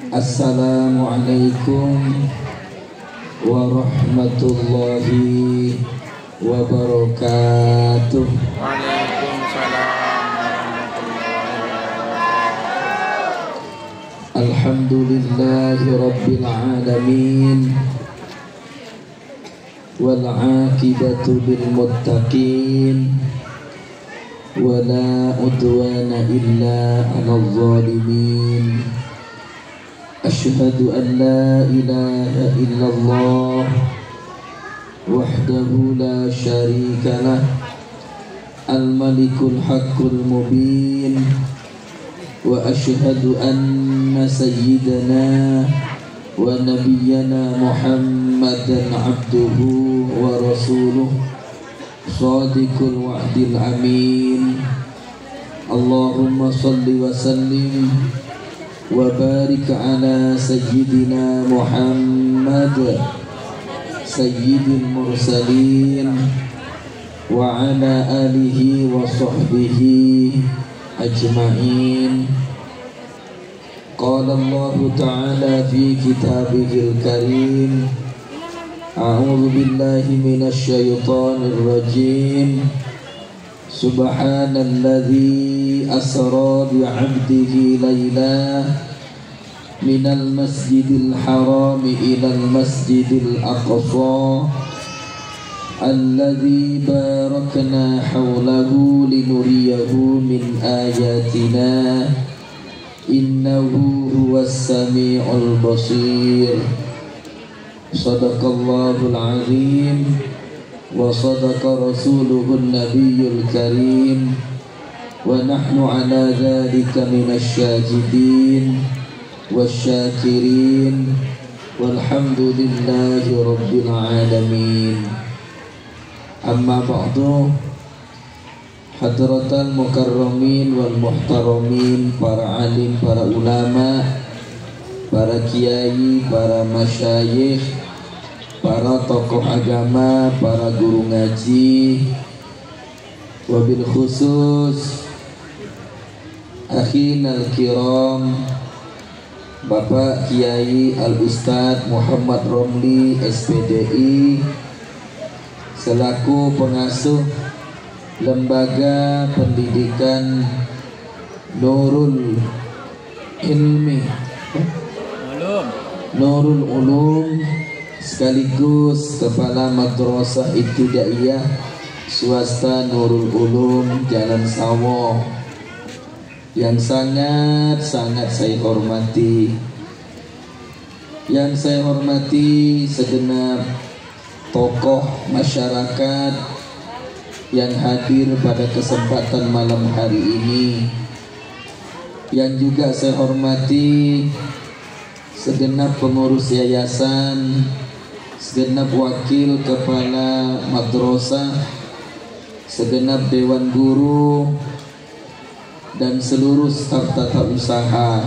Assalamualaikum warahmatullahi wabarakatuh. Waalaikumsalam warahmatullahi wabarakatuh. Alhamdulillahi rabbil alamin wal aqibatu lil muttaqin wala udwana illa 'alal zalimin. Asyhadu an la ilaha illallah wahdahu la syarika lah al-malikul haqqul mubin wa asyhadu anna sayyidana wa nabiyyana Muhammadan abduhu wa rasuluh shadiqul wa'dil amin. Allahumma salli wa sallim wa barik ala sayyidina Muhammad sayyidil mursalin wa ala alihi wa sahbihi ajma'in. Qala Allah ta'ala fi kitabihil karim, a'udzu billahi minasy syaithanir rajim. Subhanalladzi asra bi'abdihi layla minal masjidil haram ilal masjidil aqsa alladzi barakna hawlahu linuriyahu min ayatina innahu huwas sami'ul basir. Sadaqallahul azim wa sadaqa rasuluhun nabiyyul karim wa nahnu ala dhalika minasy syahidin wasyakirin walhamdulillahi rabbil alamin. Amma ba'du, hadratal mukarramin wal muhtaramin, para alim, para ulama, para kiai, para masyayikh, para tokoh agama, para guru ngaji, wabil khusus akhinal kiram Bapak Kiai Al-Ustadz Muhammad Romli SPDI selaku pengasuh Lembaga Pendidikan Nurul Ilmi Nurul Ulum sekaligus Kepala Madrasah Ibtidaiyah Swasta Nurul Ulum Jalan Sawo, yang sangat-sangat saya hormati. Yang saya hormati segenap tokoh masyarakat yang hadir pada kesempatan malam hari ini. Yang juga saya hormati segenap pengurus yayasan, segenap wakil kepala madrasah, segenap dewan guru, dan seluruh staf tata usaha.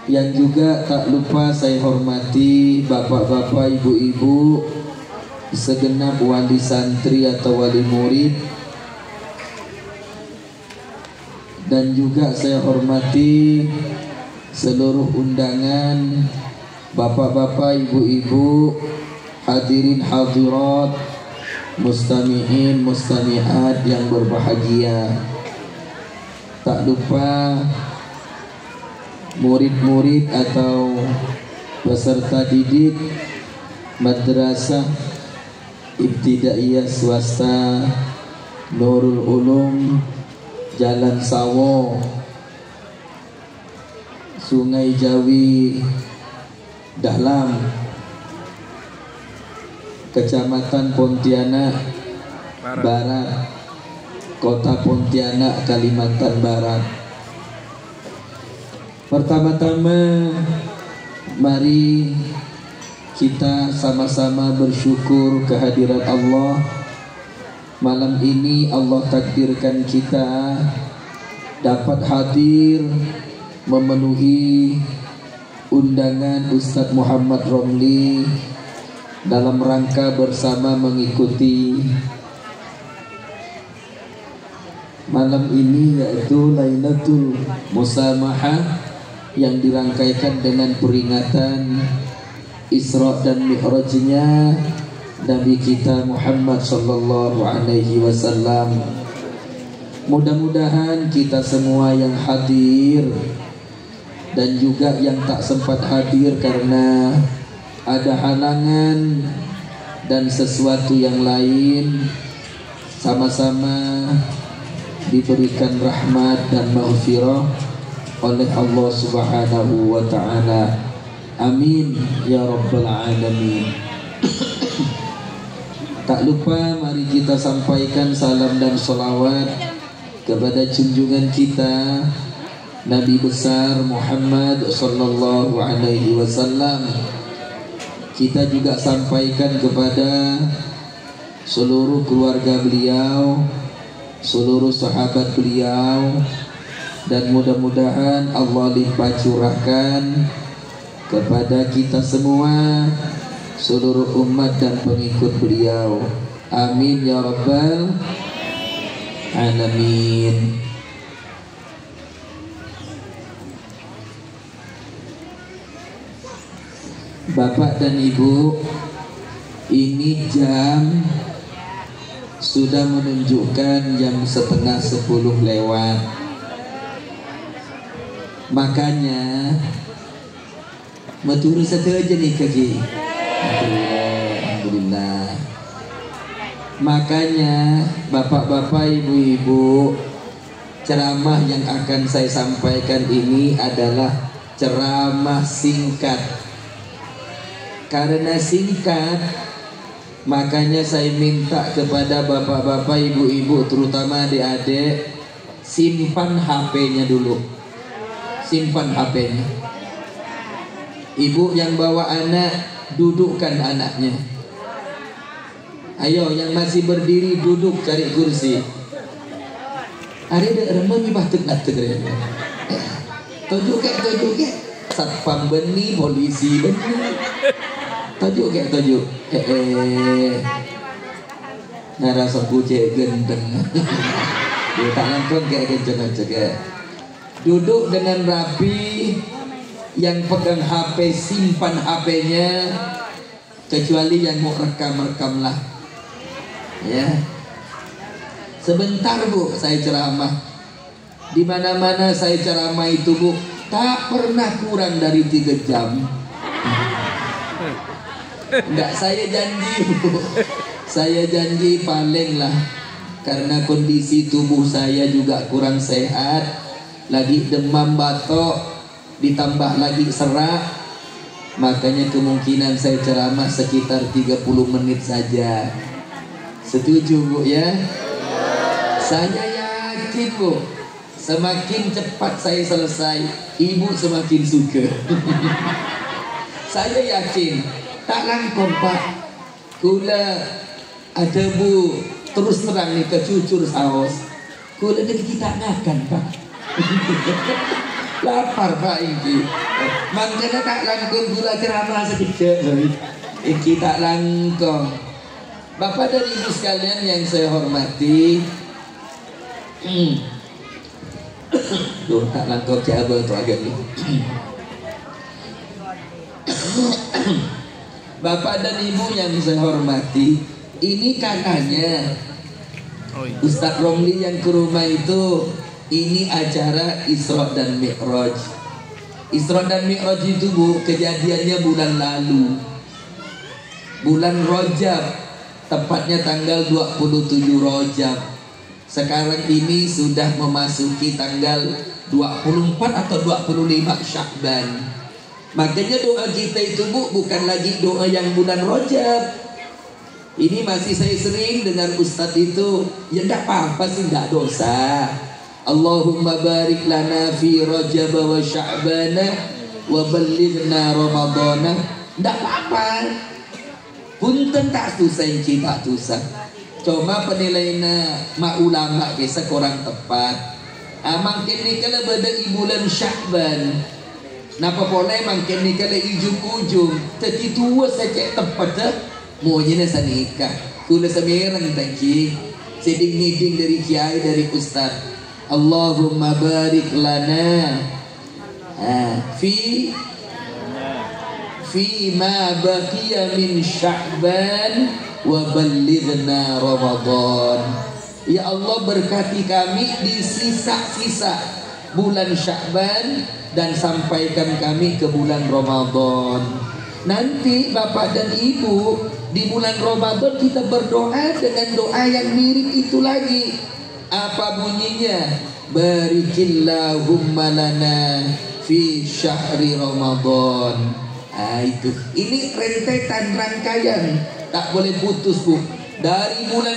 Yang juga tak lupa saya hormati bapak-bapak, ibu-ibu, segenap wali santri atau wali murid, dan juga saya hormati seluruh undangan bapak-bapak, ibu-ibu, hadirin hadirat, mustami'in mustami'at yang berbahagia. Tak lupa murid-murid atau peserta didik Madrasah Ibtidaiyah Swasta Nurul Ulum Jalan Sawo, Sungai Jawi Dahlam, Kecamatan Pontianak Barat, Kota Pontianak, Kalimantan Barat. Pertama-tama mari kita sama-sama bersyukur kehadiran Allah. Malam ini Allah takdirkan kita dapat hadir memenuhi undangan Ustadz Muhammad Romli dalam rangka bersama mengikuti malam ini, yaitu Lailatul Musamahah yang dirangkaikan dengan peringatan Isra dan Mi'rajnya Nabi kita Muhammad sallallahu alaihi wasallam. Mudah-mudahan kita semua yang hadir dan juga yang tak sempat hadir karena ada halangan dan sesuatu yang lain, sama-sama diberikan rahmat dan maghfirah oleh Allah Subhanahu wa ta'ala. Amin ya rabbal alamin. Tak lupa mari kita sampaikan salam dan salawat kepada junjungan kita Nabi besar Muhammad sallallahu alaihi wasallam. Kita juga sampaikan kepada seluruh keluarga beliau, seluruh sahabat beliau, dan mudah-mudahan Allah limpah curahkan kepada kita semua, seluruh umat dan pengikut beliau. Amin ya rabbal alamin. Bapak dan Ibu, ini jam sudah menunjukkan jam 9:30 lewat. Makanya maturi satu aja nih kaki. Alhamdulillah. Makanya bapak-bapak, ibu-ibu, ceramah yang akan saya sampaikan ini adalah ceramah singkat. Karena singkat, makanya saya minta kepada bapak-bapak, ibu-ibu, terutama adik-adik, simpan HP-nya dulu. Simpan HP-nya. Ibu yang bawa anak, dudukkan anaknya. Ayo, yang masih berdiri duduk, cari kursi. Ada remeng batuk natuk. Tujuk ke satpam beni, polisi beni. Tujuk. Narasa kucek gendeng. Dia tangan pun kayak kenceng aja. Duduk dengan rapi. Yang pegang HP simpan HP-nya, kecuali yang mau rekam lah. Ya. Sebentar Bu, saya ceramah. Di mana-mana saya ceramah itu Bu, tak pernah kurang dari 3 jam. Enggak, saya janji Bu. Saya janji paling lah. Karena kondisi tubuh saya juga kurang sehat, lagi demam batuk, ditambah lagi serak, makanya kemungkinan saya ceramah sekitar 30 menit saja. Setuju Bu ya? Saya yakin Bu, semakin cepat saya selesai, Ibu semakin suka. Saya yakin, tak langkon Pak. Kula ada Bu, terus terang nih kecucur saus. Kula jadi kita makan Pak. Lapar Pak ini. Makanya tak langkung gula ceramah sedikit. Iki tak langkung. Bapak dan Ibu sekalian yang saya hormati, tuh tak langkung coba tuh agak nih. Bapak dan Ibu yang saya hormati, ini kakaknya Ustadz Romli yang ke rumah itu. Ini acara Isra dan Mi'raj. Isra dan Mi'raj itu Bu, kejadiannya bulan lalu, bulan Rajab, tepatnya tanggal 27 Rajab. Sekarang ini sudah memasuki tanggal 24 atau 25 Sya'ban. Makanya doa kita itu Bu, bukan lagi doa yang bulan Rajab. Ini masih saya sering dengan Ustadz itu, ya enggak apa-apa sih, enggak dosa. Allahumma barik lana fi Rajab wa Sya'bana wa ballighna Ramadana. Ndak apa-apa. Punten tak susah kita susah. Cuma penilaian mak ulama biasa kurang tepat. Mungkin ni kalau pada bulan Sya'ban. Napa boleh mungkin ni kalau ujung-ujung tadi tua saja tepat dah. Monya sa nikah. Kula samirang tangki. Seding-niding dari kiai, dari ustaz. Allahumma barik lana. fi ma baqiya min Sya'ban wa ballighna Ramadan. Ya Allah, berkati kami di sisa-sisa bulan Sya'ban dan sampaikan kami ke bulan Ramadan. Nanti Bapak dan Ibu, di bulan Ramadan kita berdoa dengan doa yang mirip itu lagi. Apa bunyinya? Barikillahumma lana fi syahri Ramadan. Itu. Ini rentetan rangkaian, tak boleh putus, Bu. Dari bulan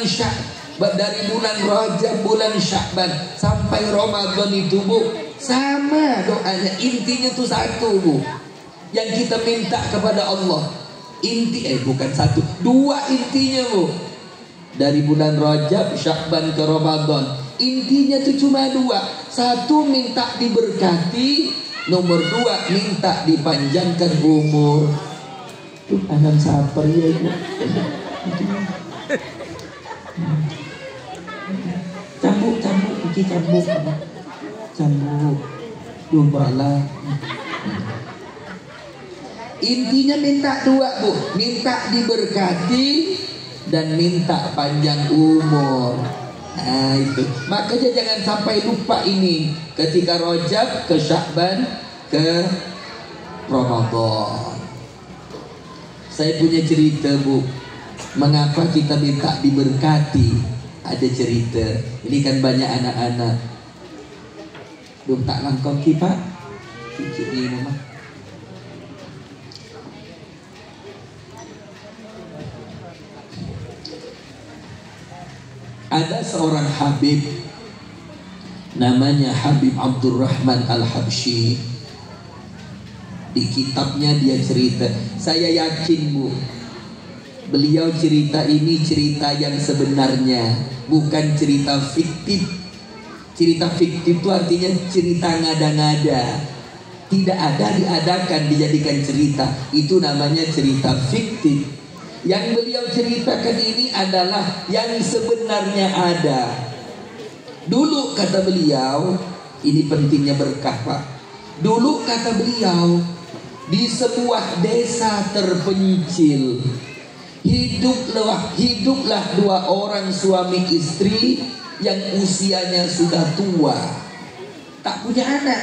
Rajab, bulan Sya'ban sampai Ramadan itu, Bu, sama doanya. Intinya itu satu, Bu. Yang kita minta kepada Allah. Bukan satu, dua intinya, Bu. Dari bulan Rajab, Sya'ban ke Ramadan, intinya itu cuma dua. Satu, minta diberkati. Nomor dua, minta dipanjangkan umur. Tuh anak saper ya, Ibu. Cambuk, iki cambuk. Lupalah. Intinya minta dua, Bu. Minta diberkati dan minta panjang umur. Itu. Makanya jangan sampai lupa ini. Ketika Rajab ke Sya'ban ke Ramadan. Saya punya cerita, Bu. Mengapa kita minta diberkati? Ada cerita. Ini kan banyak anak-anak. Belum tak langkau Pak. Cicik ni mama. Ada seorang Habib, namanya Habib Abdurrahman Al-Habsyi. Di kitabnya dia cerita. Saya yakin, Bu, beliau cerita ini cerita yang sebenarnya, bukan cerita fiktif. Cerita fiktif itu artinya cerita ngada-ngada, tidak ada diadakan dijadikan cerita. Itu namanya cerita fiktif. Yang beliau ceritakan ini adalah yang sebenarnya ada. Dulu kata beliau, ini pentingnya berkah, Pak. Dulu kata beliau, di sebuah desa terpencil hiduplah dua orang suami istri yang usianya sudah tua, tak punya anak.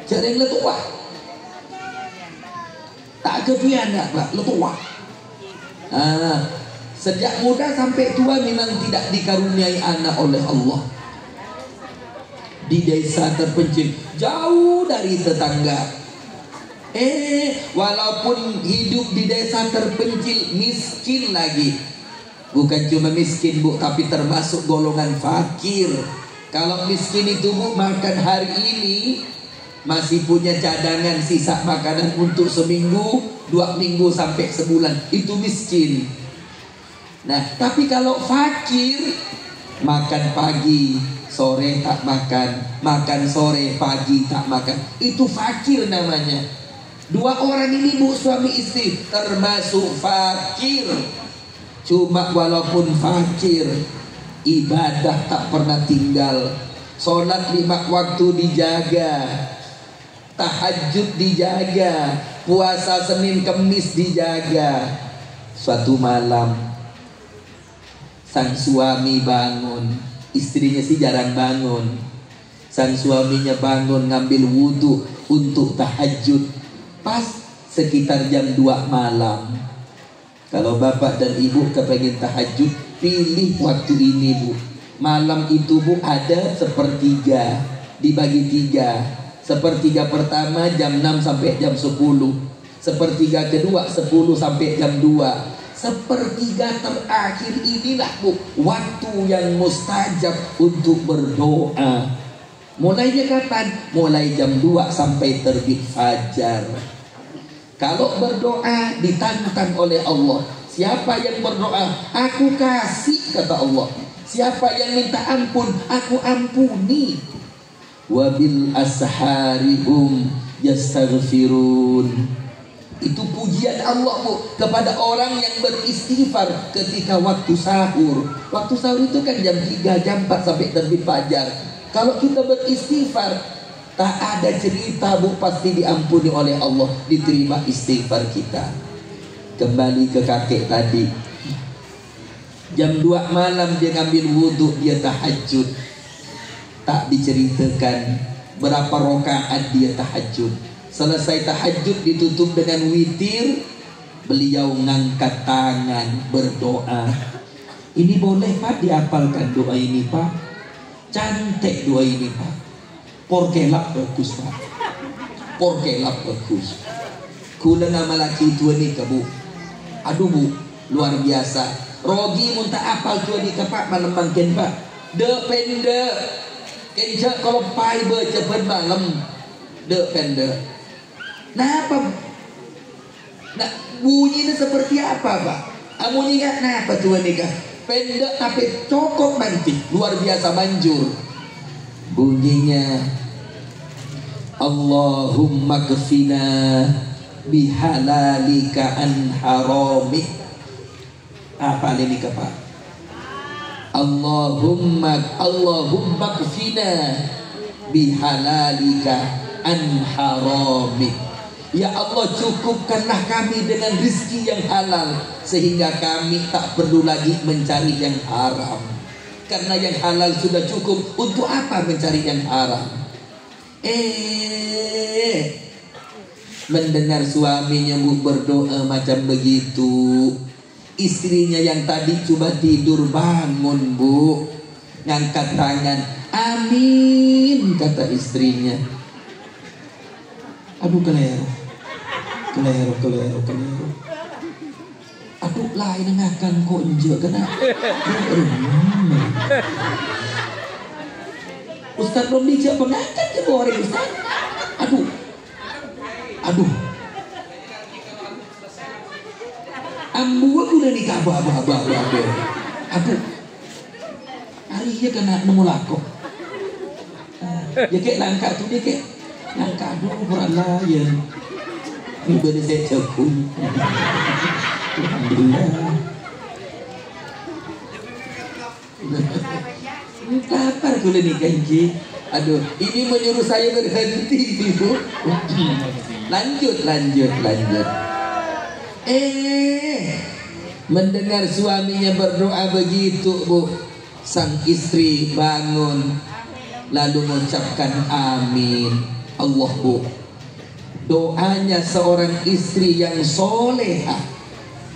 Jarang tua, tak punya anak, Pak, tua. Sejak muda sampai tua memang tidak dikaruniai anak oleh Allah. Di desa terpencil, jauh dari tetangga. Walaupun hidup di desa terpencil, miskin lagi. Bukan cuma miskin, Bu, tapi termasuk golongan fakir. Kalau miskin itu, Bu, makan hari ini masih punya cadangan sisa makanan untuk seminggu, 2 minggu sampai sebulan. Itu miskin. Nah, tapi kalau fakir, makan pagi, sore tak makan, makan sore, pagi tak makan. Itu fakir namanya. Dua orang ini, Bu, suami istri, termasuk fakir. Cuma walaupun fakir, ibadah tak pernah tinggal. Sholat 5 waktu dijaga, tahajud dijaga, puasa Senin Kemis dijaga. Suatu malam sang suami bangun, istrinya sih jarang bangun. Sang suaminya bangun ngambil wudhu untuk tahajud pas sekitar jam 2 malam. Kalau bapak dan ibu kepengen tahajud, pilih waktu ini, Bu. Malam itu, Bu, ada sepertiga, dibagi 3. Sepertiga pertama jam 6 sampai jam 10. Sepertiga kedua 10 sampai jam 2. Sepertiga terakhir inilah, Bu, waktu yang mustajab untuk berdoa. Mulainya kapan? Mulai jam 2 sampai terbit fajar. Kalau berdoa ditantang oleh Allah. Siapa yang berdoa, aku kasih, kata Allah. Siapa yang minta ampun, aku ampuni. Wabil asharihum yastaghfirun. Itu pujian Allah, Bu, kepada orang yang beristighfar ketika waktu sahur. Waktu sahur itu kan jam 3, jam 4 sampai terbit fajar. Kalau kita beristighfar Tak ada cerita Bu, pasti diampuni oleh Allah, diterima istighfar kita. Kembali ke kakek tadi, jam 2 malam dia ngambil wudhu, dia tahajud. Tak diceritakan berapa rakaat dia tahajud. Selesai tahajud ditutup dengan witir, beliau ngangkat tangan berdoa. Ini boleh Pak dihafalkan doa ini Pak? Cantik doa ini Pak. Porkelap bagus Pak. Porkelap bagus. Kula nama laki tua ni ke Bu. Aduh Bu, luar biasa. Rogi muntah apal tua ni ke Pak malam mangkin Pak. De pende. Kencak kalau pai bercepat malam. De pende. Nah apa? Nah bunyinya seperti apa Pak? Bunyi kan? Nah apa tua ni kah? Pendek tapi cokok nanti, luar biasa manjur. Bunyinya Allahumma kfina bihalalika an haramik. Apa ini Pak? Allahumma kfina bihalalika an haramik. Ya Allah, cukupkanlah kami dengan rezeki yang halal, sehingga kami tak perlu lagi mencari yang haram. Karena yang halal sudah cukup, untuk apa mencari yang haram? Mendengar suaminya Bu berdoa macam begitu, istrinya yang tadi coba tidur bangun Bu, ngangkat tangan, amin kata istrinya. Aduh keliru. Aduh lain ngakan kok injek kena. Ustaz belum dijak pengangkat ke bawah Ustaz. Aduh. Ambu aku udah nikah abah. Aduh. Hari ini kena nemu lakok. Ya kayak langkah tuh dia kayak langkah dulu kurang lain. Ini boleh saya cekung. Alhamdulillah. Lapar kula nikah ini. Aduh, ini menyuruh saya berhenti Ibu. Lanjut. Mendengar suaminya berdoa begitu Bu, sang istri bangun lalu mengucapkan amin. Allah Bu, doanya seorang istri yang solehah.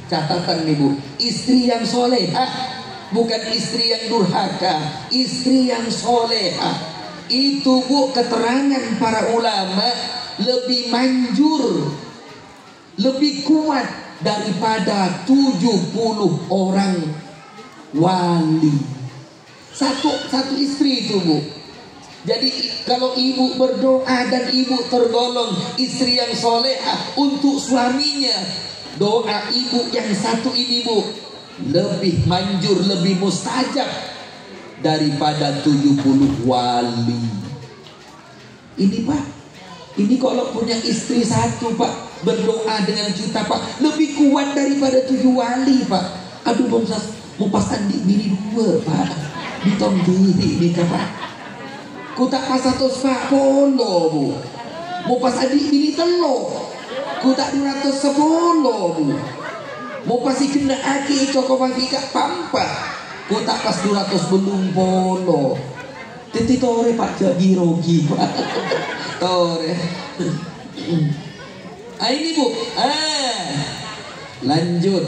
Catatan nih Bu, istri yang solehah, bukan istri yang durhaka, istri yang solehah. Itu Bu, keterangan para ulama lebih manjur, lebih kuat daripada 70 orang wali. Satu istri itu Bu. Jadi kalau ibu berdoa dan ibu tergolong istri yang solehah untuk suaminya, doa ibu yang satu ini Bu lebih manjur, lebih mustajab daripada 70 wali. Ini Pak, ini kalau punya istri satu Pak, berdoa dengan kita Pak, lebih kuat daripada 7 wali Pak. Aduh mau pas andi bini 2 Pak, ditong diri nikah Pak. Ku tak pas 100 polo Bu, mau pas adik bini telo, ku tak 210 Bu, mau pas kena aki coko pagi kak pampa, ku tak pas 200 belum polo. Teti tore Pak jadi rogi Pak. Tore. Ini Bu, lanjut.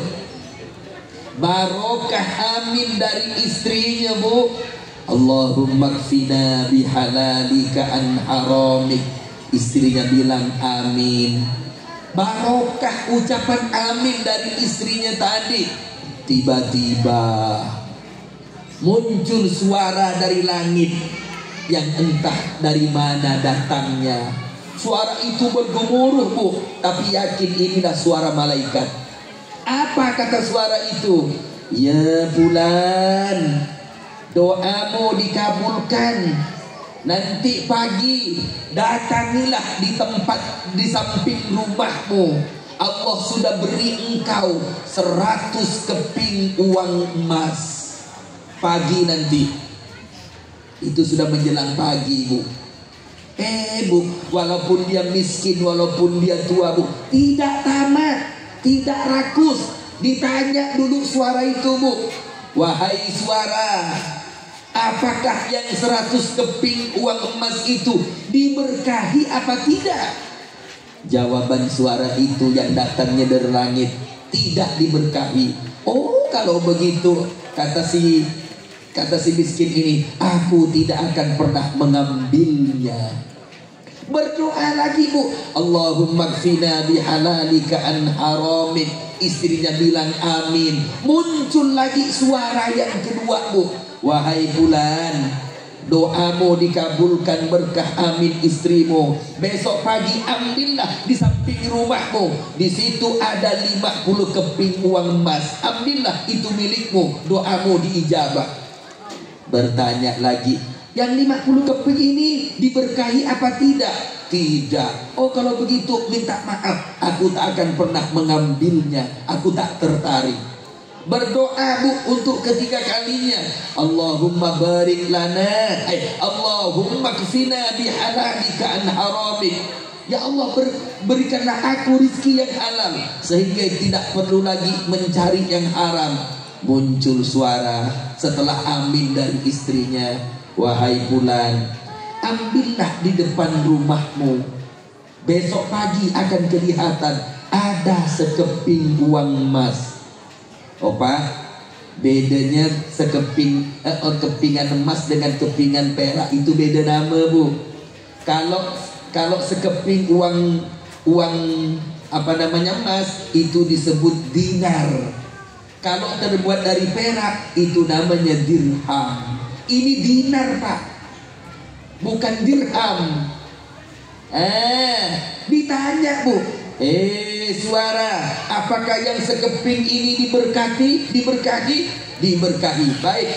Barokah amin dari istrinya Bu. Allahumma kfina bihalalika an haramik. Istrinya bilang amin. Barokah ucapan amin dari istrinya tadi. Tiba-tiba muncul suara dari langit yang entah dari mana datangnya. Suara itu bergemuruh Bu, tapi yakin inilah suara malaikat. Apa kata suara itu? Ya fulan, doamu dikabulkan. Nanti pagi datangilah di tempat di samping rumahmu. Allah sudah beri engkau 100 keping uang emas. Pagi nanti. Itu sudah menjelang pagi Bu. Bu, walaupun dia miskin, walaupun dia tua Bu, tidak tamat, tidak rakus. Ditanya dulu suara itu Bu, wahai suara, apakah yang 100 keping uang emas itu diberkahi apa tidak? Jawaban suara itu yang datangnya dari langit, tidak diberkahi. Oh kalau begitu, kata si miskin ini, aku tidak akan pernah mengambilnya. Berdoa lagi Bu, Allahumma kfina bihalalika an haramin. Istrinya bilang amin. Muncul lagi suara yang kedua Bu, wahai bulan, doamu dikabulkan, berkah amin istrimu. Besok pagi ambillah di samping rumahmu, di situ ada 50 keping uang emas. Ambillah, itu milikmu, doamu diijabah. Bertanya lagi, yang 50 keping ini diberkahi apa tidak? Tidak. Oh kalau begitu minta maaf, aku tak akan pernah mengambilnya, aku tak tertarik. Berdoa Bu untuk ketiga kalinya, Allahumma barik lana, Allahumma kfina bihalalika an haramik. Ya Allah, berikanlah aku rizki yang halal sehingga tidak perlu lagi mencari yang haram. Muncul suara setelah amin dari istrinya, wahai bulan, ambillah di depan rumahmu, besok pagi akan kelihatan ada sekeping uang emas. Oh Pak, bedanya kepingan emas dengan kepingan perak itu beda nama Bu. Kalau sekeping uang emas itu disebut dinar. Kalau terbuat dari perak itu namanya dirham. Ini dinar Pak, bukan dirham. Ditanya Bu, suara, apakah yang sekeping ini diberkati? Diberkahi. Baik.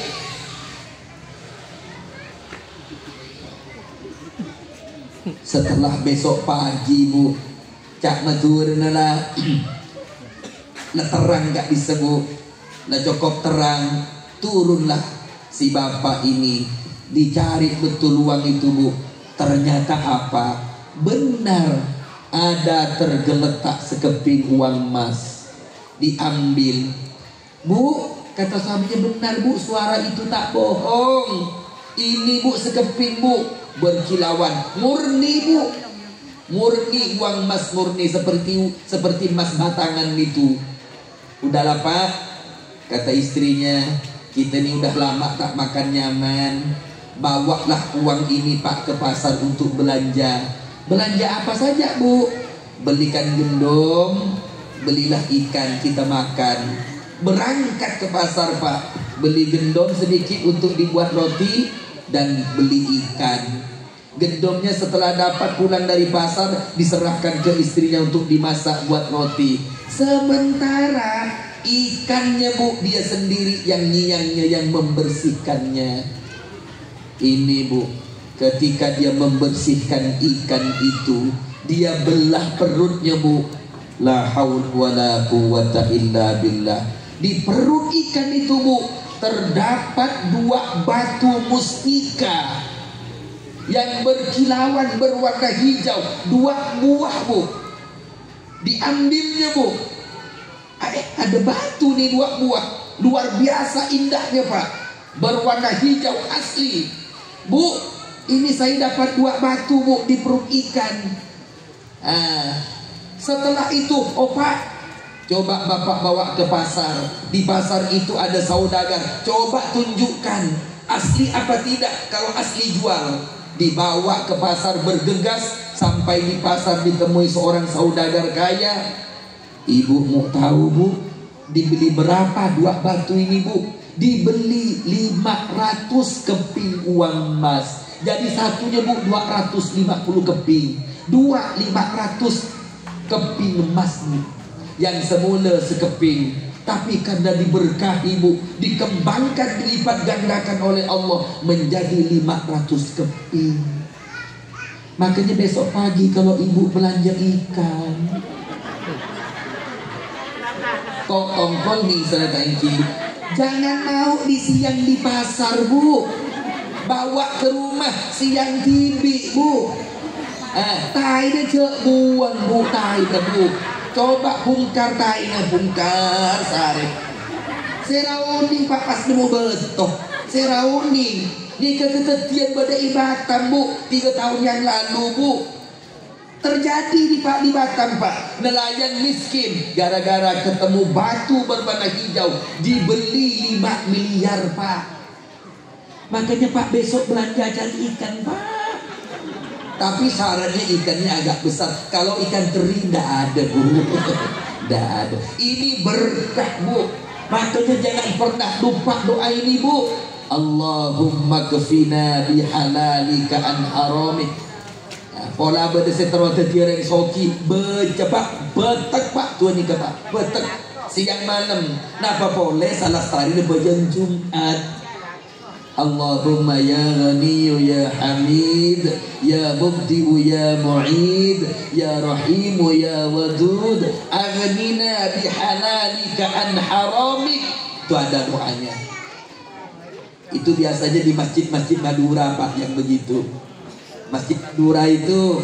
Setelah besok pagi Bu, cak maturna lah. Nah terang gak bisa Bu, nah cukup terang. Turunlah si bapak ini, dicari betul uang itu Bu. Ternyata apa? Benar ada tergeletak sekeping uang emas. Diambil. Bu, kata suaminya, benar Bu, suara itu tak bohong. Ini Bu sekeping Bu, berkilauan, murni Bu, murni uang emas, murni seperti emas batangan itu. Udahlah Pak, kata istrinya, kita ini udah lama tak makan nyaman. Bawalah uang ini Pak ke pasar untuk belanja. Belanja apa saja Bu? Belikan gendong, belilah ikan kita makan. Berangkat ke pasar Pak, beli gendong sedikit untuk dibuat roti dan beli ikan. Gendongnya setelah dapat pulang dari pasar diserahkan ke istrinya untuk dimasak buat roti. Sementara ikannya Bu, dia sendiri yang nyiyangnya, yang membersihkannya. Ini Bu, ketika dia membersihkan ikan itu, dia belah perutnya Bu. La haul wala quwata illa billah. Di perut ikan itu Bu, terdapat 2 batu mustika yang berkilauan berwarna hijau, 2 buah Bu. Diambilnya Bu, ada batu nih 2 buah, luar biasa indahnya Pak, berwarna hijau asli. Bu, ini saya dapat 2 batu Bu di perut ikan. Setelah itu, oh Pak, coba Bapak bawa ke pasar. Di pasar itu ada saudagar, coba tunjukkan asli apa tidak. Kalau asli jual. Dibawa ke pasar bergegas, sampai di pasar ditemui seorang saudagar kaya. Ibu mau tahu Bu, dibeli berapa 2 batu ini Bu? Dibeli 500 keping uang emas. Jadi satunya Bu 250 keping, 500 keping emas Bu. Yang semula sekeping, tapi karena diberkahi Bu, dikembangkan, dilipat gandakan oleh Allah menjadi 500 keping. Makanya besok pagi kalau ibu belanja ikan, kok tongkol nih saudara tangki, jangan mau disiang di pasar Bu, bawa ke rumah siang tibi Bu. Tai dia cek buang bu, tai dia bu. Coba bungkar tainya, bungkar sarip. Serauning pak pas mau betok. Serauning. Ini ketetian pada Batam bu, 3 tahun yang lalu bu. Terjadi di Batam pak. Nelayan miskin gara-gara ketemu batu berwarna hijau dibeli 5 miliar pak. Makanya pak besok belanja cari ikan pak. Tapi syaratnya ikannya agak besar. Kalau ikan teri tidak ada bu. Tidak ada. Ini berkah bu. Makanya jangan pernah lupa doa ini bu. Allahumma kfina bihalalika an haramik. Pola berdesetro tertiareng soki. Bercepat. Betek pak. Tuan ni pak. Betek. Siang malam. Napa boleh salah setari berjam Jumat. Allahumma ya ghaniyu ya hamid ya mubdi'u ya mu'id ya rahimu ya wadud aghnina bihalalika an haramik. Itu ada doanya. Itu biasanya di masjid-masjid Madura pak yang begitu. Masjid Madura itu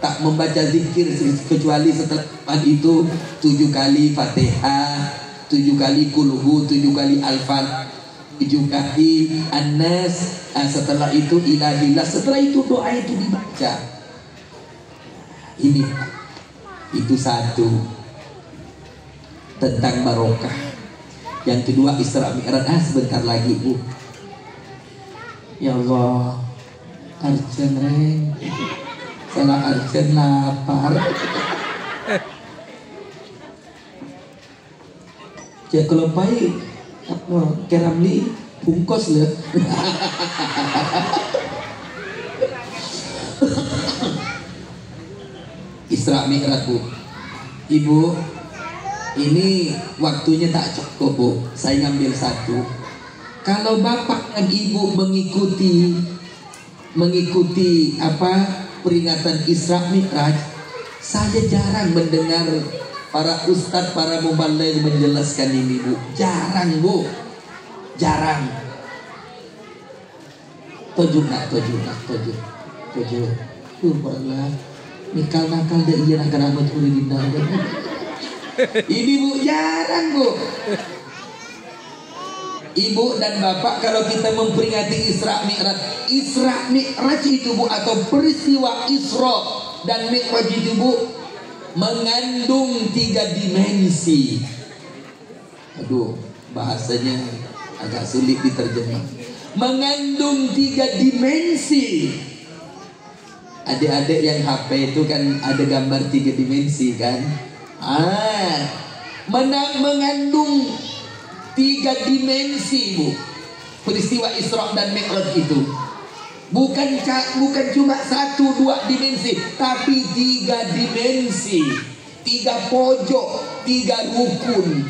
tak membaca zikir kecuali setelah itu 7 kali Fatihah, 7 kali kulhu, 7 kali al-fat, 7 kali An-Nas, setelah itu ilahillah, setelah itu doa itu dibaca. Ini itu satu tentang barokah. Yang kedua Isra Mi'raj. Sebentar lagi bu. Ya Allah, arjen reng, salah arjen lapar. Ya kalau baik keramli bungkos le. Isra Mi'raj bu. Ibu, ini waktunya tak cukup bu. Saya ngambil satu. Kalau bapak dan ibu mengikuti apa peringatan Isra Mi'raj, saya jarang mendengar para ustadz, para muballigh menjelaskan ini bu. Jarang bu. Jarang. Tujuh. Pernah nakal dah iya nak keramat uridinda. Ini bu jarang bu. Ibu dan bapak kalau kita memperingati Isra Mi'raj. Isra Mi'raj itu bu, atau peristiwa Isra dan Mi'raj itu bu, mengandung 3 dimensi. Aduh, bahasanya agak sulit diterjemah. Mengandung 3 dimensi. Adik-adik yang HP itu kan ada gambar 3 dimensi kan. Mengandung 3 dimensi bu, peristiwa Isra dan Mi'raj itu. Bukan cuma 1-2 dimensi, tapi 3 dimensi, 3 pojok, 3 rukun.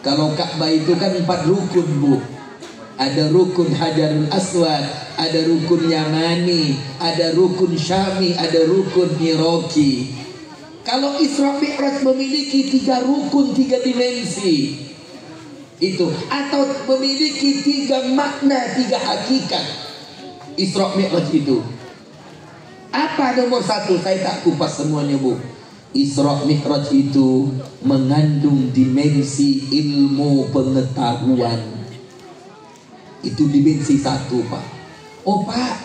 Kalau Ka'bah itu kan 4 rukun bu. Ada rukun Hajarul Aswad, ada rukun Yamani, ada rukun Syami, ada rukun Iraqi. Kalau Isra Mi'raj memiliki 3 rukun, 3 dimensi itu, atau memiliki 3 makna, 3 hakikat. Isra Mi'raj itu apa? Nomor 1, saya tak kupas semuanya bu. Isra Mi'raj itu mengandung dimensi ilmu pengetahuan. Itu dimensi 1 pak. Oh pak,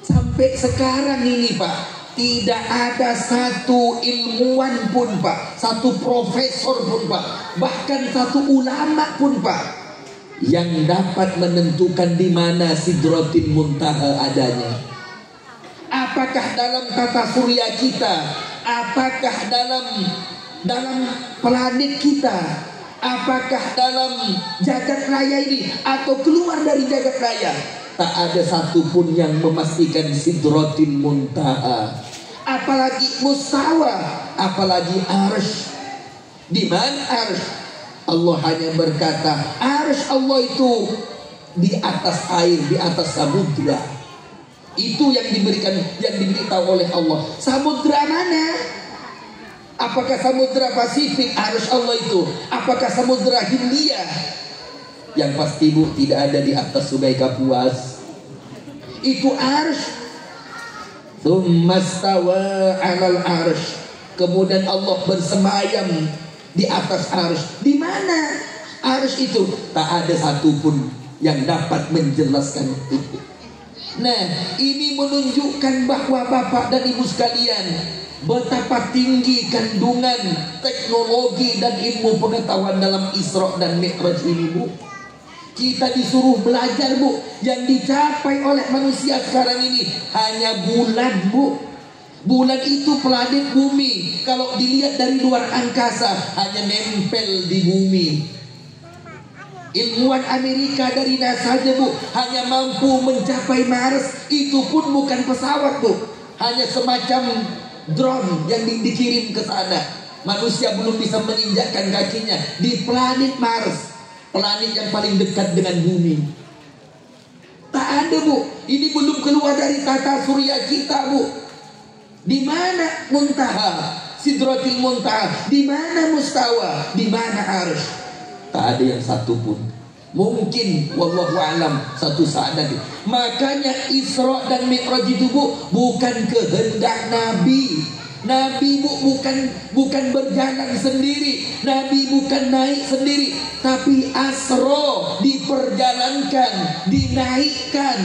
sampai sekarang ini pak, tidak ada satu ilmuwan pun pak, satu profesor pun pak, bahkan satu ulama pun pak, yang dapat menentukan di mana Sidratil Muntaha adanya. Apakah dalam tata surya kita, apakah dalam planet kita, apakah dalam jagat raya ini, atau keluar dari jagat raya, tak ada satupun yang memastikan Sidratil Muntaha. Apalagi mustawa, apalagi arsh. Di mana arsh? Allah hanya berkata, arsh Allah itu di atas air, di atas samudra. Itu yang diberitahu oleh Allah. Samudra mana? Apakah samudra Pasifik arsh Allah itu? Apakah samudra Hindia? Yang pasti bu, tidak ada di atas Sungai Kapuas. Itu arsh. Tsummastawa 'alal 'arsy. Kemudian Allah bersemayam di atas arsy. Di mana arsy itu? Tak ada satupun yang dapat menjelaskan itu. Nah, ini menunjukkan bahwa Bapak dan Ibu sekalian, betapa tinggi kandungan teknologi dan ilmu pengetahuan dalam Isra dan Mi'raj ini, Bu. Kita disuruh belajar, Bu. Yang dicapai oleh manusia sekarang ini hanya bulan, Bu. Bulan itu planet bumi. Kalau dilihat dari luar angkasa, hanya nempel di bumi. Ilmuwan Amerika dari NASA aja, Bu, hanya mampu mencapai Mars. Itu pun bukan pesawat, Bu, hanya semacam drone yang dikirim ke sana. Manusia belum bisa menginjakkan kakinya di planet Mars, planet yang paling dekat dengan bumi. Tak ada, Bu. Ini belum keluar dari tata surya kita, Bu. Di mana muntaha Sidratil Muntaha? Di mana mustawa? Di mana arsy? Tak ada yang satu pun. Mungkin wallahu alam satu saat nanti. Makanya Isra dan Mi'raj itu, Bu, bukan kehendak Nabi. Nabi, Bu, bukan berjalan sendiri. Nabi bukan naik sendiri, tapi Asra, diperjalankan, dinaikkan.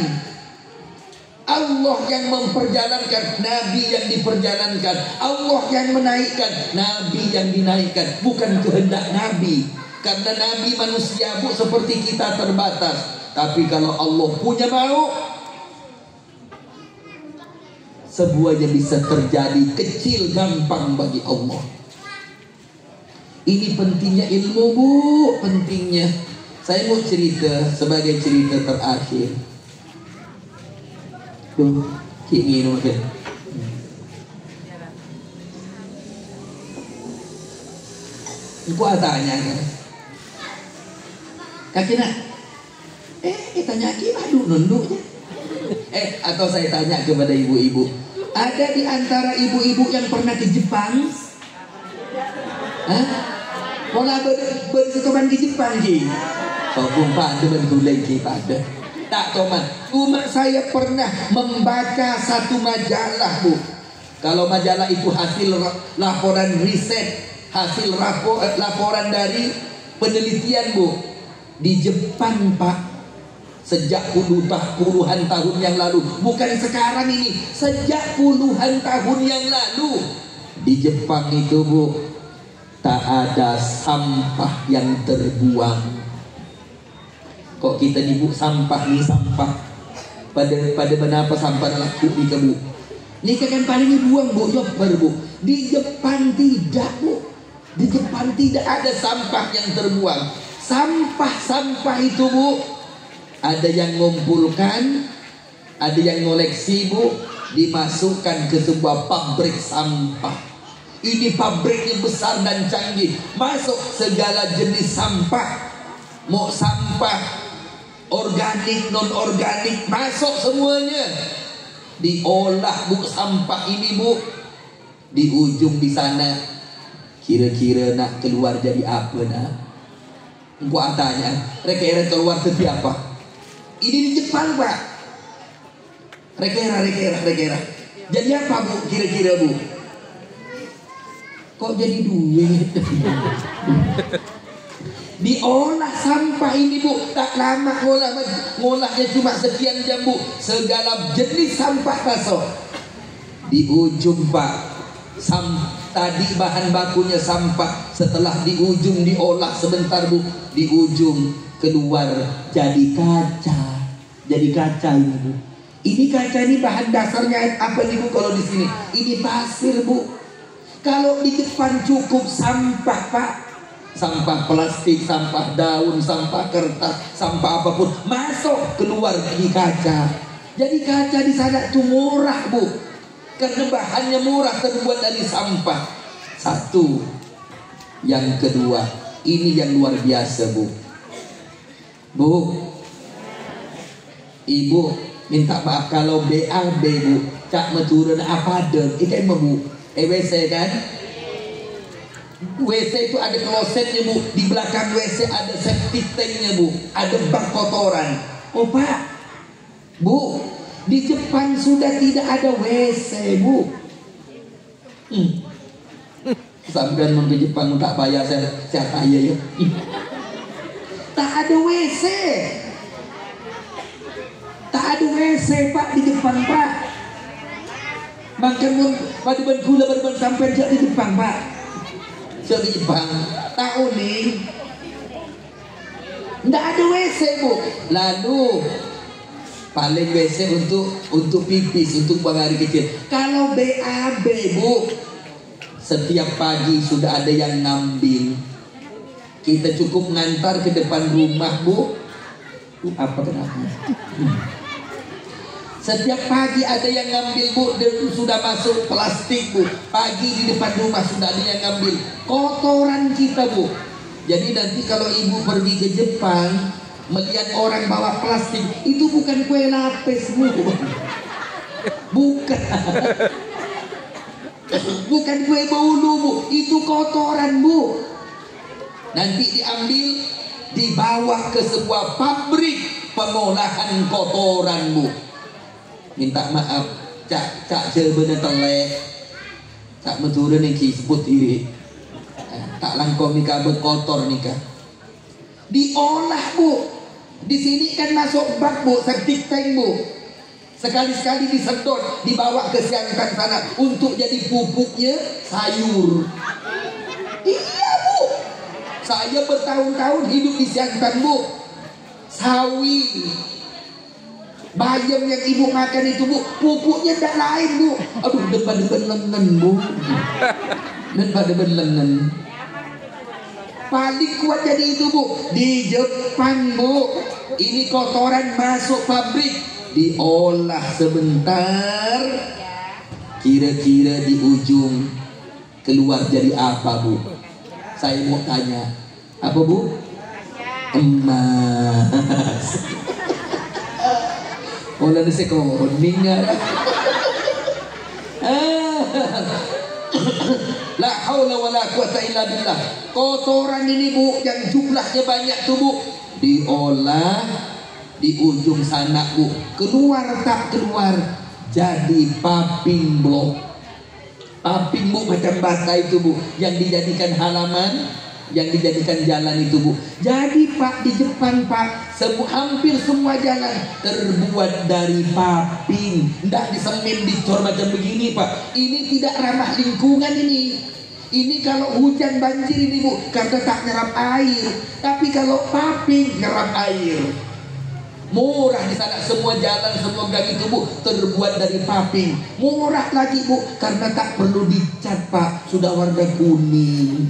Allah yang memperjalankan, Nabi yang diperjalankan. Allah yang menaikkan, Nabi yang dinaikkan. Bukan kehendak Nabi. Karena Nabi manusia, Bu, seperti kita terbatas. Tapi kalau Allah punya mau, semuanya bisa terjadi. Kecil gampang bagi Allah. Ini pentingnya ilmu, Bu, pentingnya. Saya mau cerita sebagai cerita terakhir. Tuh, ini mungkin. Gua tanya kan, kaki nak, tanya gimana nunduknya? Atau saya tanya kepada ibu-ibu, ada di antara ibu-ibu yang pernah ke Jepang? Hah? Pola bersekoman ke Jepang ki? Sopung pada berdulai ki pada. Tak toman. Cuma saya pernah membaca satu majalah, Bu. Kalau majalah itu hasil laporan riset, hasil laporan dari penelitian, Bu. Di Jepang, Pak, sejak puluhan tahun yang lalu, bukan sekarang ini, sejak puluhan tahun yang lalu, di Jepang itu, Bu, tak ada sampah yang terbuang. Kok kita nih, Bu, sampah nih sampah. Pada benapa sampah laku nih, Bu? Ini kan paling dibuang, Bu, jopper, Bu. Di Jepang tidak, Bu. Di Jepang tidak ada sampah yang terbuang. Sampah-sampah itu, Bu, ada yang ngumpulkan, ada yang ngoleksi, Bu, dimasukkan ke sebuah pabrik sampah. Ini pabriknya besar dan canggih. Masuk segala jenis sampah. Mau sampah organik, non-organik, masuk semuanya. Diolah, Bu, sampah ini, Bu. Di ujung di sana, kira-kira nak keluar jadi apa, nak? Gua tanya, rekera keluar jadi apa? Ini di Jepang, Pak. Rekera. Jadi apa, Bu, kira-kira, Bu? Kok jadi duit? Diolah sampah ini, Bu. Tak lama ngolahnya cuma sekian jam, Bu. Segala jenis sampah masuk. Di ujung, Pak, tadi bahan bakunya sampah. Setelah di ujung diolah sebentar, Bu, di ujung keluar jadi kaca. Jadi kaca ini, Bu. Ini kaca ini bahan dasarnya apa nih, Bu? Kalau di sini ini pasir, Bu. Kalau di depan cukup sampah, Pak. Sampah plastik, sampah daun, sampah kertas, sampah apapun masuk keluar di kaca. Jadi kaca di sana itu murah, Bu. Karena bahannya murah, terbuat dari sampah. Satu. Yang kedua, ini yang luar biasa, Bu. Bu, Ibu minta maaf kalau BAB, Bu. Cak meturun apa ada? Itu emang, Bu. WC kan? WC itu ada klosetnya, Bu. Di belakang WC ada septic tanknya, Bu. Ada bak kotoran. Oh, Pak, Bu, Di Jepang sudah tidak ada WC, Bu. Sampai mau ke Jepang tak bayar saya kaya ya. Tak ada WC. Tak ada WC Pak di Jepang Pak. Makan pada ban gula pada ban sampai di Jepang Pak. Di Jepang tahu nih. Nggak ada WC Bu. Lalu paling WC untuk pipis, untuk buang air kecil. Kalau BAB Bu, setiap pagi sudah ada yang ngambil. Kita cukup ngantar ke depan rumah Bu. Apa kenapa? Setiap pagi ada yang ngambil Bu, dan sudah masuk plastik Bu. Pagi di depan rumah sudah ada yang ngambil kotoran kita Bu. Jadi nanti kalau ibu pergi ke Jepang melihat orang bawa plastik, itu bukan kue lapis Bu. Bukan. Bukan kue bolu Bu, itu kotoran Bu. Nanti diambil, dibawa ke sebuah pabrik pengolahan kotoran Bu. Minta maaf, cak bener telek, cak meturun yang sebut diri, tak langkau nikah berkotor nikah. Diolah Bu. Di sini kan masuk bak Bu, septic tank Bu. Sekali-sekali disedot, dibawa ke Siangkan sana untuk jadi pupuknya sayur. Iya Bu. Saya bertahun-tahun hidup di Siangkan Bu. Sawi, bayam yang ibu makan itu Bu, pupuknya tak lain Bu. Aduh, depan-depan lengan Bu. Depan-depan lengan. Paling kuat jadi itu Bu. Di Jepang Bu, ini kotoran masuk pabrik, diolah sebentar, kira-kira di ujung keluar jadi apa Bu? Saya mau tanya, apa Bu? Emas. Olah ni saya kuning lah. La haula wala quwata illa billah. Kotoran ini Bu, yang jumlahnya banyak tuh Bu, diolah di ujung sana Bu, keluar tak keluar jadi paping blok. Paping Bu macam bata itu Bu, yang dijadikan halaman, yang dijadikan jalan itu Bu. Jadi Pak, di Jepang Pak, hampir semua jalan terbuat dari paping. Tidak disemen, dicor macam begini Pak. Ini tidak ramah lingkungan ini. Ini kalau hujan banjir ini Bu, karena tak nyerap air. Tapi kalau paping nyerap air. Murah di sana, semua jalan, semua gang itu Bu terbuat dari paping. Murah lagi Bu, karena tak perlu dicat Pak, sudah warna kuning.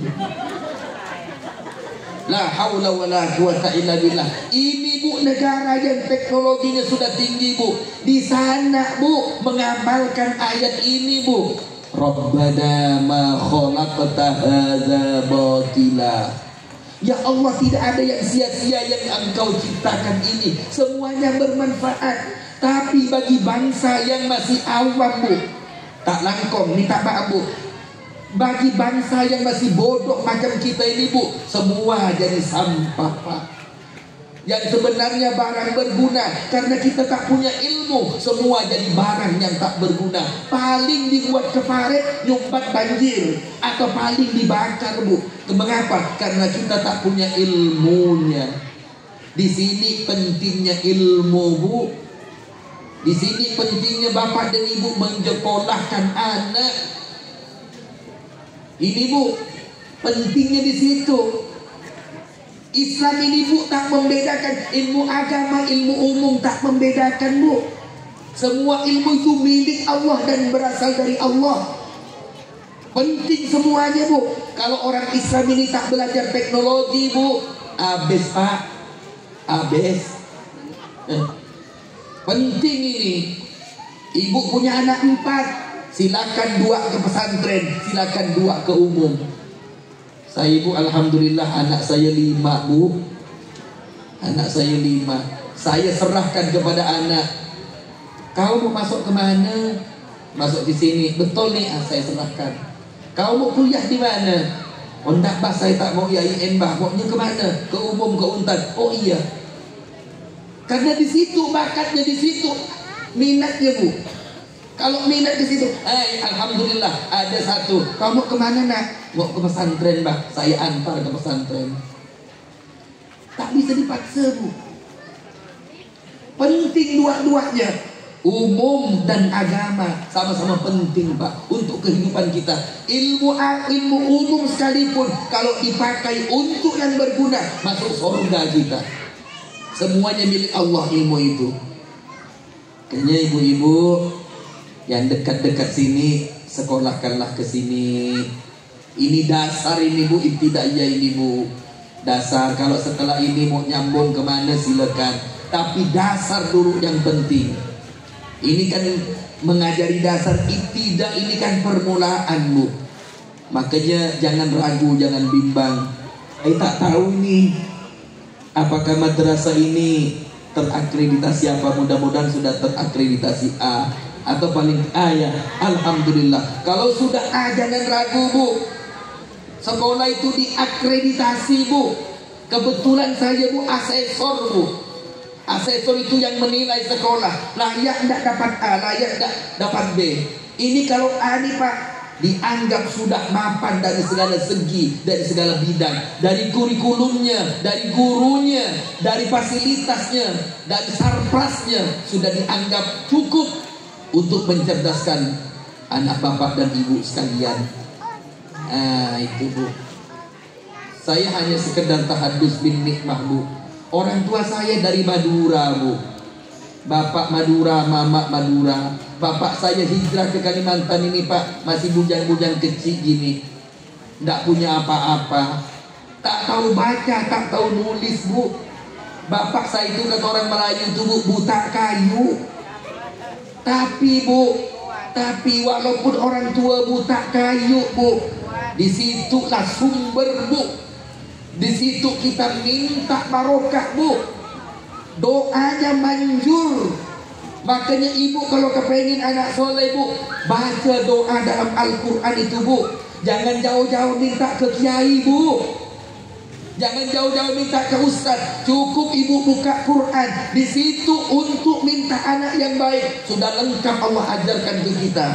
La haula wala quwata illa billah. Ini Bu negara yang teknologinya sudah tinggi Bu. Di sana Bu mengamalkan ayat ini Bu. Rabbana ma khalaqta hadza batila. Ya Allah, tidak ada yang sia-sia yang Engkau ciptakan ini. Semuanya bermanfaat. Tapi bagi bangsa yang masih awam Bu, tak langkong, minta maaf Bu, bagi bangsa yang masih bodoh macam kita ini Bu, semua jadi sampah Pak. Yang sebenarnya barang berguna, karena kita tak punya ilmu, semua jadi barang yang tak berguna. Paling dibuat keparet, nyumbat banjir, atau paling dibakar Bu. Mengapa? Karena kita tak punya ilmunya. Di sini pentingnya ilmu Bu. Di sini pentingnya bapak dan ibu menyekolahkan anak. Ini Bu, pentingnya di situ. Islam ini Bu tak membedakan ilmu agama, ilmu umum, tak membedakan Bu. Semua ilmu itu milik Allah dan berasal dari Allah. Penting semuanya Bu. Kalau orang Islam ini tak belajar teknologi Bu, habis Pak, habis. Penting ini. Ibu punya anak 4, silakan 2 ke pesantren, silakan 2 ke umum. Saya Bu, alhamdulillah anak saya 5 Bu. Anak saya 5. Saya serahkan kepada anak. Kau mau masuk ke mana? Masuk di sini. Betul nih, saya serahkan. Kau mau kuliah di mana? Oh enggak Bah, saya tak mau IAIN Bah. Maunya ke mana? Ke umum, ke Untan. Oh iya. Karena di situ bakatnya, di situ minatnya bu. Kalau minat ke situ, alhamdulillah ada satu. Kamu kemana nak? Mau ke pesantren bah, saya antar ke pesantren. Tak bisa dipaksa bu. Penting dua-duanya, umum dan agama sama-sama penting pak untuk kehidupan kita. Ilmu umum sekalipun kalau dipakai untuk yang berguna masuk surga kita. Semuanya milik Allah ilmu itu. Kayaknya ibu-ibu yang dekat-dekat sini sekolahkanlah ke sini. Ini dasar ini bu, ibtidaiyah ini bu. Dasar, kalau setelah ini mau nyambung kemana silakan. Tapi dasar dulu yang penting. Ini kan mengajari dasar ibtidah, ini kan permulaan bu. Makanya jangan ragu, jangan bimbang. Tak tahu nih apakah madrasah ini terakreditasi apa. Mudah-mudahan sudah terakreditasi A atau paling A ya. Alhamdulillah. Kalau sudah A jangan ragu bu. Sekolah itu diakreditasi bu. Kebetulan saya bu asesor bu. Asesor itu yang menilai sekolah. Layak tidak dapat A, layak tidak dapat B. Ini kalau A nih pak, dianggap sudah mapan dari segala segi, dari segala bidang, dari kurikulumnya, dari gurunya, dari fasilitasnya, dari sarprasnya, sudah dianggap cukup untuk mencerdaskan anak bapak dan ibu sekalian. Itu bu. Saya hanya sekedar tahadus bin nikmah bu. Orang tua saya dari Madura bu. Bapak Madura, mama Madura. Bapak saya hijrah ke Kalimantan ini pak, masih bujang-bujang kecil gini, tidak punya apa-apa, tak tahu baca, tak tahu nulis bu. Bapak saya itu kata orang Melayu itu bu, buta kayu. Tapi walaupun orang tua buta kayu bu, disitulah sumber bu. Di situ kita minta barokah bu. Doanya manjur. Makanya ibu kalau kepengen anak soleh bu, baca doa dalam Al-Quran itu bu. Jangan jauh-jauh minta ke kiai bu. Jangan jauh-jauh minta ke ustaz. Cukup ibu buka Quran. Di situ untuk minta anak yang baik. Sudah lengkap Allah ajarkan ke kita.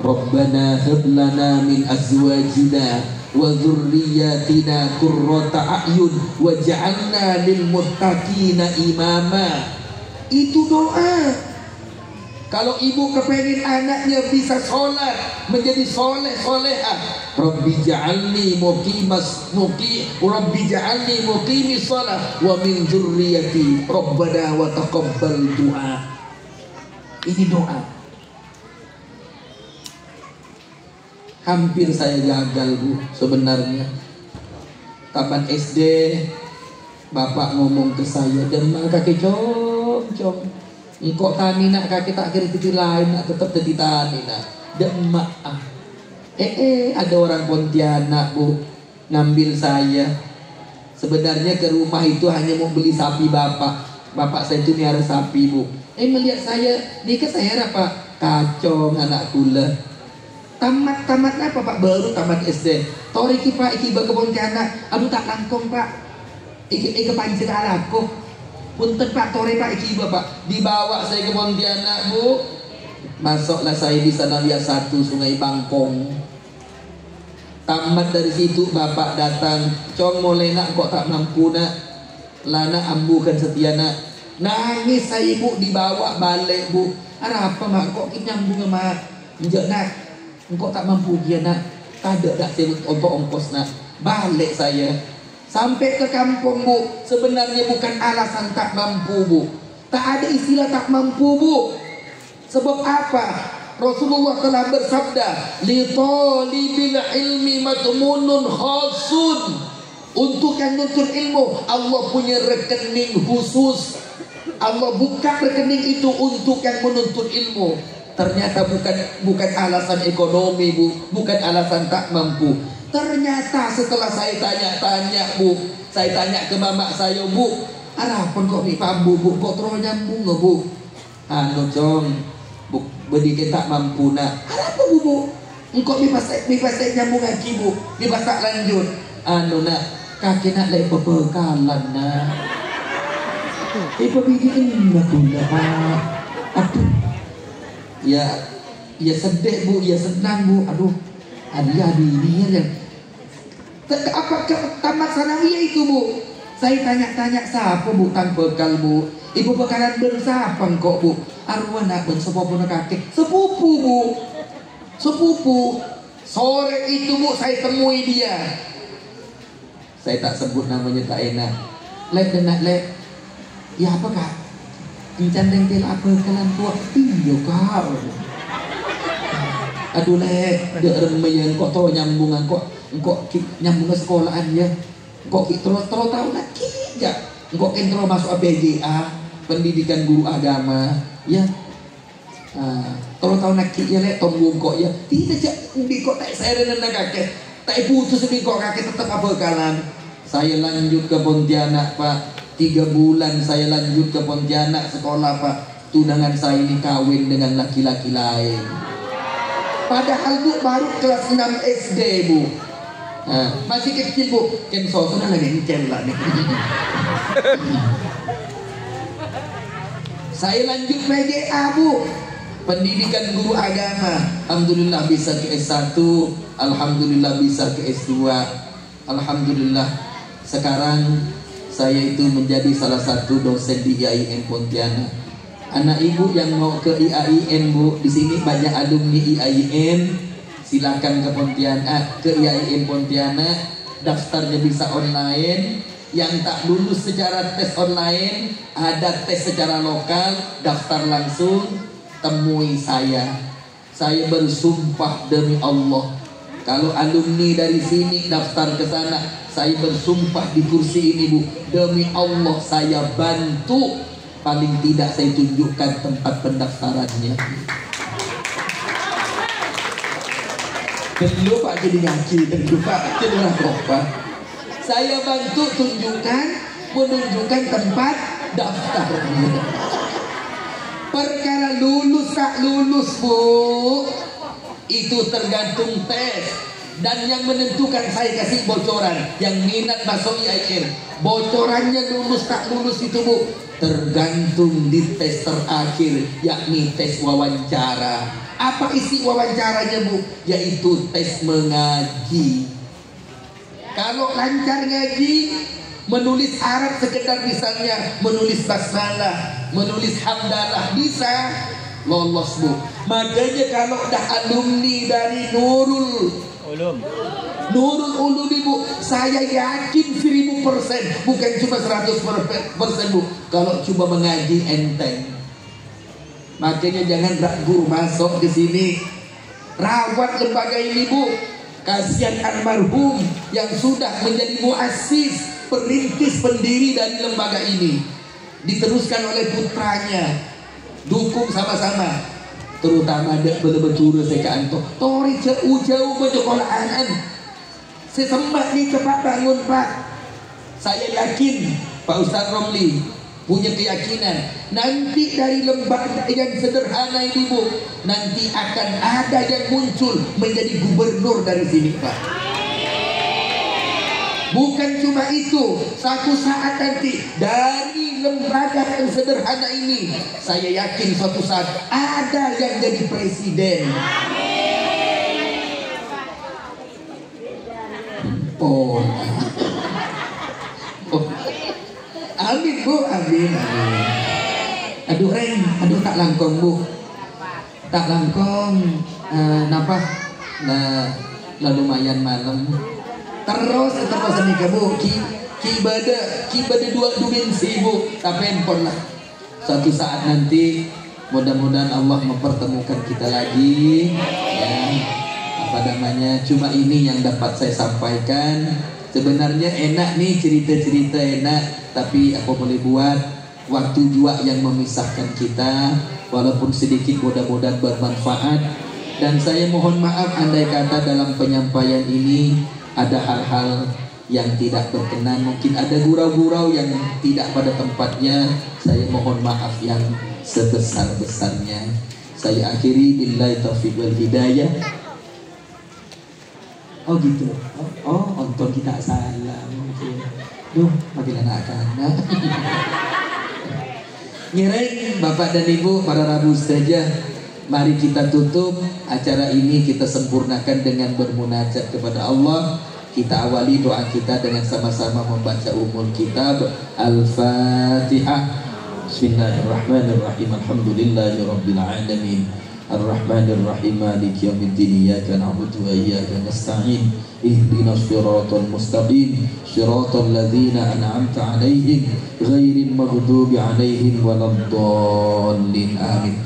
Rabbana hab lana min azwajina wa dzurriyyatina qurrata a'yun waj'alna lil muttaqina imama. Itu doa. Kalau ibu kepengen anaknya bisa sholat, menjadi soleh solehah, Rabbi ja'alni Rabbi ja'alni muqimis shalah wa min dzurriyyati Rabbana wa taqabbal du'a. Ini doa. Hampir saya gagal bu sebenarnya. Taman SD bapak ngomong ke saya, "Demang kaki cong, engkau tani nak kaki tak kira titi lain nak tetap titi tani nak." Demak ada orang Pontianak bu ngambil saya. Sebenarnya ke rumah itu hanya mau beli sapi bapak. Bapak saya itu miara sapi bu. Melihat saya, nikah saya apa? Kacong anak kula. Tamat apa pak? Baru tamat SD. Tori iki pak, iki ke Pontianak. Aduh tak langkong pak. Iki pancing alaku. Punten pak, tori pak iki bapak. Dibawa saya ke Pontianak bu. Masuklah saya di sana lihat satu Sungai Bangkong. Tamat dari situ bapak datang. Cong mulai nak kok tak mampu nak. Lana ambukan setia nak. Nangis saya ibu dibawa balik bu. Apa mak kok nyambung sama njak nak. Engkau tak mampu dia nak. Tak ada saya untuk ongkos nak. Balik saya sampai ke kampung bu. Sebenarnya bukan alasan tak mampu bu. Tak ada istilah tak mampu bu. Sebab apa? Rasulullah telah bersabda, li talibil ilmi matmunun khasun. Untuk yang nuntut ilmu Allah punya rekening khusus. Allah buka rekening itu untuk yang menuntut ilmu. Ternyata bukan alasan ekonomi bu, bukan alasan tak mampu. Ternyata setelah saya tanya-tanya bu, saya tanya ke mama saya bu, harapan kok nih pambu bu, kok terus nyambung nggak bu? Cong, bu, bedi tak mampu nak. Harapan bu, engkau bisa nyambung lagi bu, bisa lanjut. Nak, kaki nak lagi pebekalan nak. Ibu bikin nak. Aduh, ya sedih bu, ya senang bu. Aduh, hadiah ini ya. Apa ke tamat sanawiyah itu bu? Saya tanya-tanya siapa bu tang bekal bu? Ibu bekalan bersapa kok bu? Arwah nak sepupu kakek, sepupu bu, sepupu. Sore itu bu saya temui dia. Saya tak sebut namanya tak enak. Lep dan nak lep. Ya apa kak? Dicandeng tel apa kalian tua? Iya kak. Aduh lep, dia remayan kok tau nyambungan kok nyambung ke sekolahan ya. Kok terus tahu nak ya. Kok intro masuk PGA, pendidikan guru agama ya. Terus tahu nak ya lep tombong kok ya. Tidak cak di kok tak saya dan kakek. Tak putus lebih kok kakek tetap apa kalan. Saya lanjut ke Pontianak pak. 3 bulan saya lanjut ke Pontianak sekolah pak. Tunangan saya ini kawin dengan laki-laki lain. Padahal bu baru kelas 6 SD bu. Masih kecil bu. Ken sudah lagi ngecel lah nih. Saya lanjut PGA bu. Pendidikan guru agama. Alhamdulillah bisa ke S1. Alhamdulillah bisa ke S2. Alhamdulillah sekarang saya itu menjadi salah satu dosen di IAIN Pontianak. Anak ibu yang mau ke IAIN bu, di sini banyak alumni IAIN. Silakan ke Pontianak, ke IAIN Pontianak. Daftarnya bisa online. Yang tak lulus secara tes online, ada tes secara lokal, daftar langsung. Temui saya. Saya bersumpah demi Allah, kalau alumni dari sini daftar ke sana, saya bersumpah di kursi ini bu, demi Allah saya bantu. Paling tidak saya tunjukkan tempat pendaftarannya. Dulu pak jadi ngaji, dulu pak jadi apa? Saya bantu menunjukkan tempat daftarnya. Perkara lulus tak lulus bu, itu tergantung tes. Dan yang menentukan saya kasih bocoran. Yang minat masuk IAIN, bocorannya lulus tak lulus itu bu, tergantung di tes terakhir, yakni tes wawancara. Apa isi wawancaranya bu? Yaitu tes mengaji. Kalau lancar ngaji, menulis Arab sekedar misalnya menulis basmalah, menulis hamdalah, bisa lolos bu. Makanya kalau dah alumni dari Nurul Ulum bu, saya yakin 1000%, bukan cuma 100% bu. Kalau coba mengaji enteng. Makanya jangan ragu masuk ke sini. Rawat lembaga ini bu. Kasihan almarhum yang sudah menjadi muassis, perintis pendiri dari lembaga ini. Diteruskan oleh putranya. Dukung sama-sama. Terutama betul-betul saya kantor. Tori jauh-jauh bersekolahan. Saya sempat nih cepat bangun pak. Saya yakin Pak Ustadz Romli punya keyakinan nanti dari lembaga yang sederhana ini bu, nanti akan ada yang muncul menjadi gubernur dari sini pak. Bukan cuma itu, satu saat nanti dari lembaga yang sederhana ini, saya yakin suatu saat ada yang jadi presiden. Oh, amin bu, amin. Aduh aduh tak langkong bu, tak langkong. Napa? Nah, lumayan malam. Terus nih bu, kibada 2 dimensi bu, tapi handphone lah. Suatu saat nanti mudah-mudahan Allah mempertemukan kita lagi. Ya, apa namanya? Cuma ini yang dapat saya sampaikan. Sebenarnya enak nih cerita-cerita enak, tapi apa boleh buat, waktu jua yang memisahkan kita. Walaupun sedikit mudah-mudahan bermanfaat. Dan saya mohon maaf andai kata dalam penyampaian ini ada hal-hal yang tidak berkenan, mungkin ada gurau-gurau yang tidak pada tempatnya. Saya mohon maaf yang sebesar-besarnya. Saya akhiri billahi taufiq wal hidayah. Oh gitu. Oh untuk kita salam. Duh, bagaimana akan? Ngireng Bapak dan Ibu, para Rabu Ustazah, mari kita tutup acara ini, kita sempurnakan dengan bermunajat kepada Allah. Kita awali doa kita dengan sama-sama membaca kitab Al-Fatihah. Bismillahirrahmanirrahim. Alhamdulillahirabbil alamin. Ar-Rahmanir-Rahim. Maliki yaumiddin. Iyyaka na'budu wa iyyaka nasta'in. Ihdinas siratal mustaqim. Siratal ladzina an'amta 'alaihim ghairil maghdubi 'alaihim waladdallin. Amin.